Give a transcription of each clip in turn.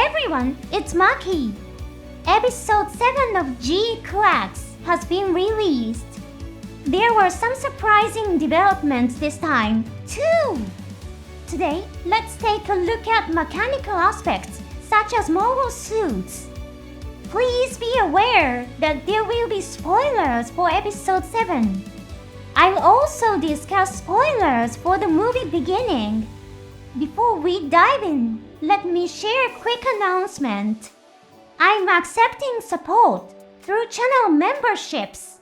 everyone, it's Maki! Episode 7 of GQuuuuuuX has been released. There were some surprising developments this time, too! Today, let's take a look at mechanical aspects such as mobile suits. Please be aware that there will be spoilers for episode 7. I'll also discuss spoilers for the movie beginning. Before we dive in, let me share a quick announcement. I'm accepting support through channel memberships.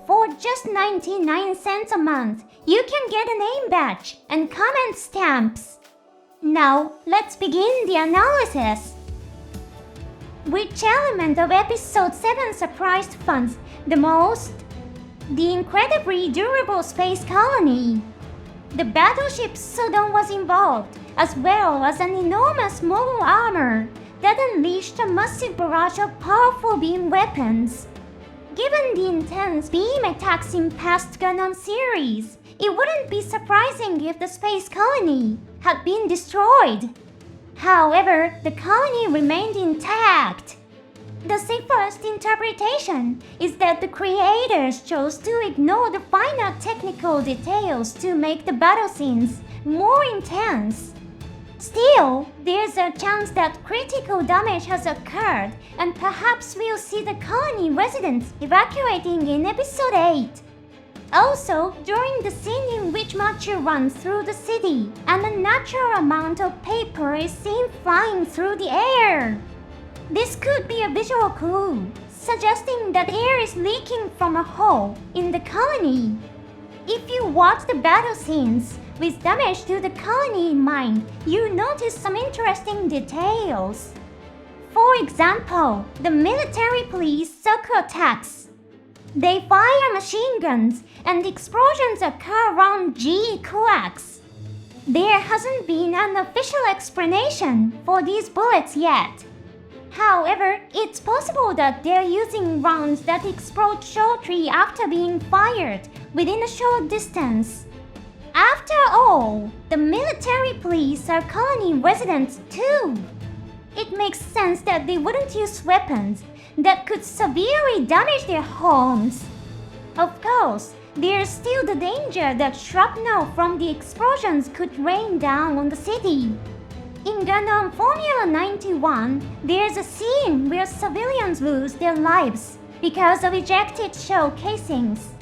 For just 99 cents a month, you can get a name badge and comment stamps. Now, let's begin the analysis. Which element of episode 7 surprised fans the most? The incredibly durable space colony. The battleship Sodom was involved, as well as an enormous mobile armor that unleashed a massive barrage of powerful beam weapons. Given the intense beam attacks in past Gundam series, it wouldn't be surprising if the space colony had been destroyed. However, the colony remained intact. The safest interpretation is that the creators chose to ignore the finer technical details to make the battle scenes more intense. Still, there's a chance that critical damage has occurred and perhaps we'll see the colony residents evacuating in episode 8. Also, during the scene in which Maki runs through the city, an unnatural amount of paper is seen flying through the air. This could be a visual clue, suggesting that air is leaking from a hole in the colony. If you watch the battle scenes with damage to the colony in mind, you notice some interesting details. For example, the military police circle attacks. They fire machine guns and explosions occur around GQuuuuuuX. There hasn't been an official explanation for these bullets yet. However, it's possible that they're using rounds that explode shortly after being fired within a short distance. After all, the military police are colony residents too. It makes sense that they wouldn't use weapons that could severely damage their homes. Of course, there's still the danger that shrapnel from the explosions could rain down on the city. In Gundam Formula 91, there's a scene where civilians lose their lives because of ejected shell casings.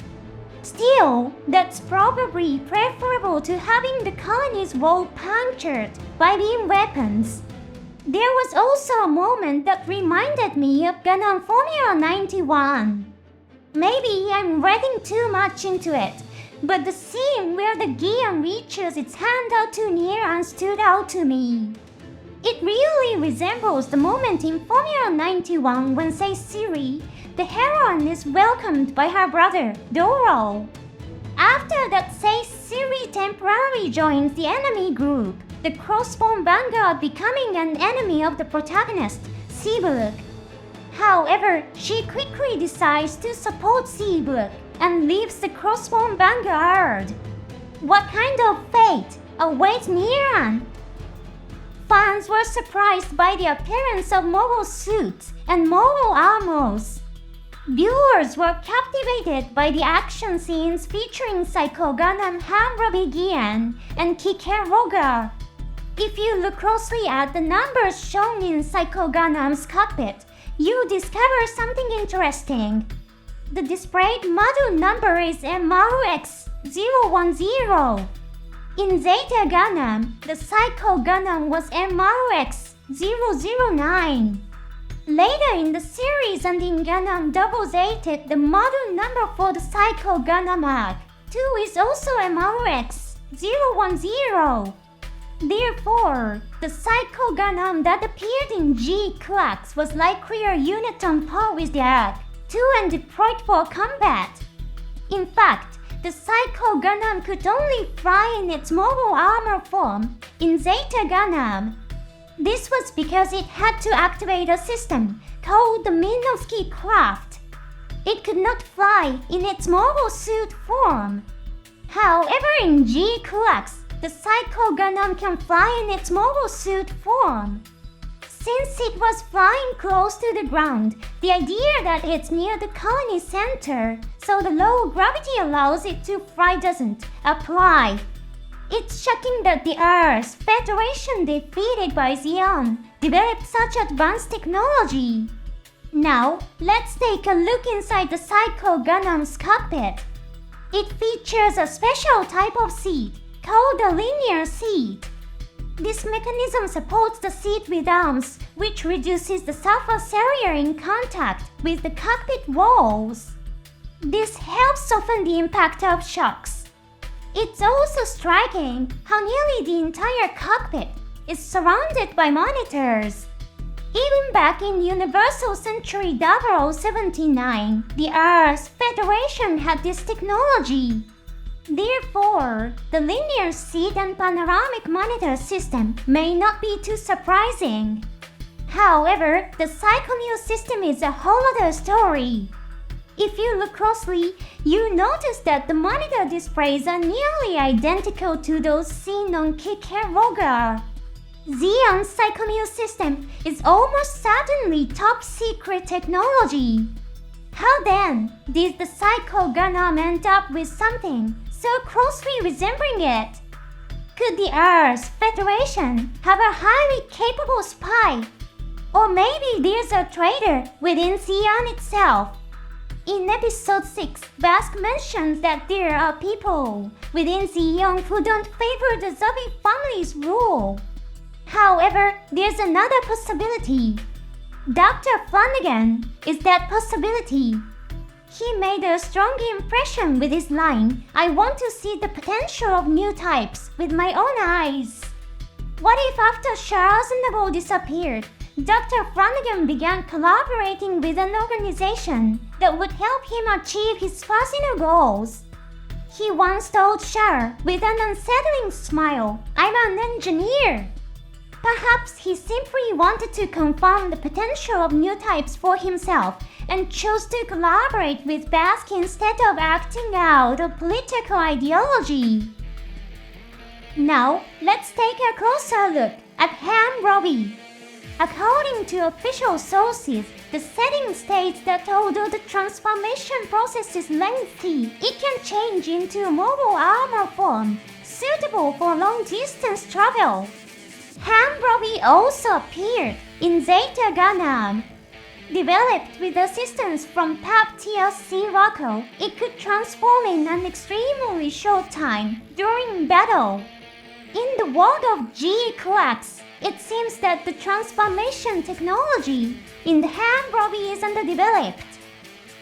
Still, that's probably preferable to having the colony's wall punctured by beam weapons. There was also a moment that reminded me of Gundam Formula 91. Maybe I'm reading too much into it, but the scene where the Gian reaches its hand out to Nieran stood out to me. It really resembles the moment in Formula 91 when Seisiri, the heroine, is welcomed by her brother, Doro. After that, Seisiri temporarily joins the enemy group, the Crossbone Vanguard becoming an enemy of the protagonist, Seabrook. However, she quickly decides to support Seabrook and leaves the Crossbone Vanguard. What kind of fate awaits Nieran? Fans were surprised by the appearance of mobile suits and mobile armors. Viewers were captivated by the action scenes featuring Psycho Gundam Hamrobi Gian and Kikeroga. If you look closely at the numbers shown in Psycho Gundam's cockpit, you discover something interesting. The displayed module number is MRX-010. In Zeta Gundam, the Psycho Gundam was MRX-009. Later in the series and in Gundam Double Zeta, the model number for the Psycho Gundam Arc 2 is also MRX-010. Therefore, the Psycho Gundam that appeared in GQuuuuuuX was likely a unit on par with the Arc 2 and deployed for combat. In fact, the Psycho Gundam could only fly in its mobile armor form in Zeta Gundam. This was because it had to activate a system called the Minovsky Craft. It could not fly in its mobile suit form. However, in GQuuuuuuX, the Psycho Gundam can fly in its mobile suit form. Since it was flying close to the ground, the idea that it's near the colony center, so the low gravity allows it to fly doesn't apply. It's shocking that the Earth Federation defeated by Zeon developed such advanced technology. Now, let's take a look inside the Psycho Gundam's cockpit. It features a special type of seat called a linear seat. This mechanism supports the seat with arms, which reduces the surface area in contact with the cockpit walls. This helps soften the impact of shocks. It's also striking how nearly the entire cockpit is surrounded by monitors. Even back in Universal Century 0079, the Earth Federation had this technology. Therefore, the linear seat and panoramic monitor system may not be too surprising. However, the Psychomute system is a whole other story. If you look closely, you notice that the monitor displays are nearly identical to those seen on Kikeroga. Zeon's Psychomute system is almost certainly top secret technology. How then did the Psycho Gundam end up with something so closely resembling it? Could the Earth Federation have a highly capable spy? Or maybe there's a traitor within Zeon itself? In episode 6, Bask mentions that there are people within Zeon who don't favor the Zabi family's rule. However, there's another possibility. Dr. Flanagan is that possibility. He made a strong impression with his line, "I want to see the potential of new types with my own eyes." What if after Charles Nabal disappeared, Dr. Flanagan began collaborating with an organization that would help him achieve his personal goals? He once told Char with an unsettling smile, "I'm an engineer." Perhaps he simply wanted to confirm the potential of new types for himself and chose to collaborate with Bask instead of acting out a political ideology. Now, let's take a closer look at Ham Robbie. According to official sources, the setting states that although the transformation process is lengthy, it can change into a mobile armor form suitable for long-distance travel. Ham Robbie also appeared in Zeta Gundam. Developed with assistance from Pap TLC Rocco, it could transform in an extremely short time during battle. In the world of GQuuuuuuX, it seems that the transformation technology in the Ham Robbie is underdeveloped.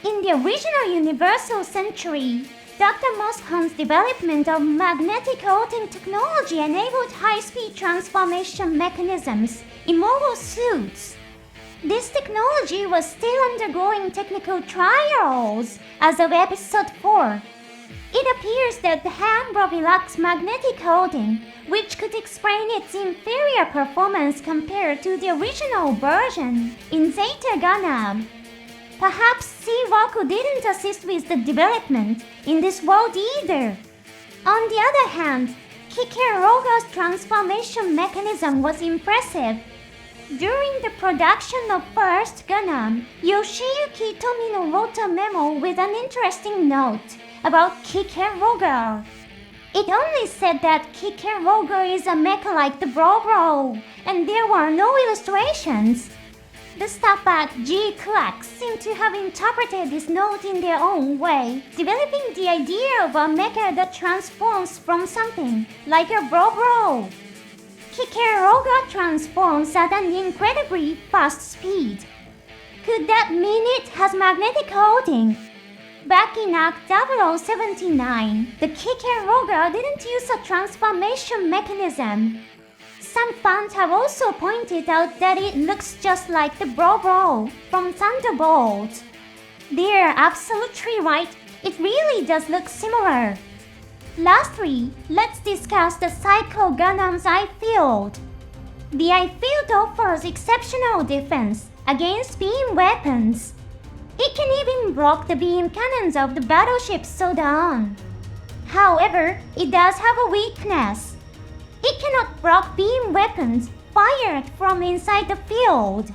In the original Universal Century, Dr. Moshan's development of magnetic coating technology enabled high-speed transformation mechanisms in mobile suits. This technology was still undergoing technical trials as of episode 4. It appears that the Ham Robbie lacks magnetic coating, which could explain its inferior performance compared to the original version in Zeta Gundam. Perhaps Seawaku didn't assist with the development in this world either. On the other hand, Kikeroga's transformation mechanism was impressive. During the production of First Gundam, Yoshiyuki Tomino wrote a memo with an interesting note about Kikeroga. It only said that Kikeroga is a mecha like the Bro, and there were no illustrations. The staff at GQuuuuuuX seem to have interpreted this note in their own way, developing the idea of a mecha that transforms from something like a Bro. Kikeroga transforms at an incredibly fast speed. Could that mean it has magnetic coating? Back in Act 0079, the Kikeroga didn't use a transformation mechanism. Some fans have also pointed out that it looks just like the Bro from Thunderbolt. They're absolutely right, it really does look similar. Lastly, let's discuss the Psycho Gundam's Eye Field. The Eye Field offers exceptional defense against beam weapons. It can even block the beam cannons of the battleship Sodan. However, it does have a weakness. It cannot block beam weapons fired from inside the field.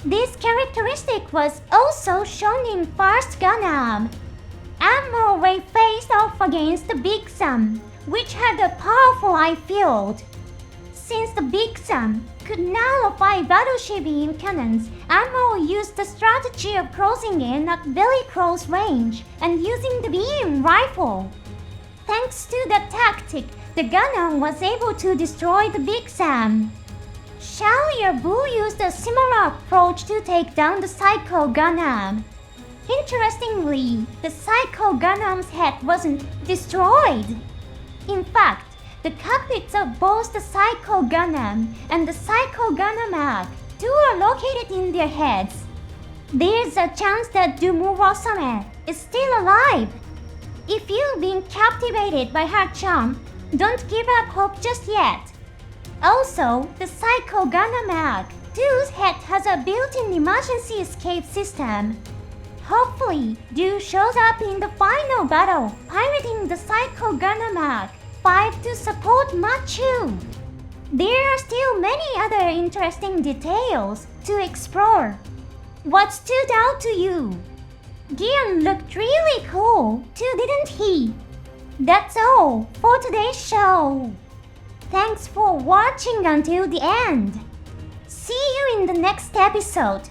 This characteristic was also shown in first Gundam. Ammo Ray faced off against the Big Sam, which had a powerful eye field. Since the Big Sam could nullify battleship beam cannons, Ammo used the strategy of crossing in at very close range and using the beam rifle. Thanks to that tactic, the Gundam was able to destroy the Big Sam. Charlier Boo used a similar approach to take down the Psycho Gundam. Interestingly, the Psycho Gundam's head wasn't destroyed. In fact, the cockpits of both the Psycho Gundam and the Psycho Gundam Mag too are located in their heads. There's a chance that Dumurosame is still alive. If you've been captivated by her charm, don't give up hope just yet. Also, the Psycho Gundam Mag 2's head has a built-in emergency escape system. Hopefully, Du shows up in the final battle, piloting the Psycho Gundam Mag 5 to support Machu. There are still many other interesting details to explore. What stood out to you? Gian looked really cool too, didn't he? That's all for today's show. Thanks for watching until the end. See you in the next episode.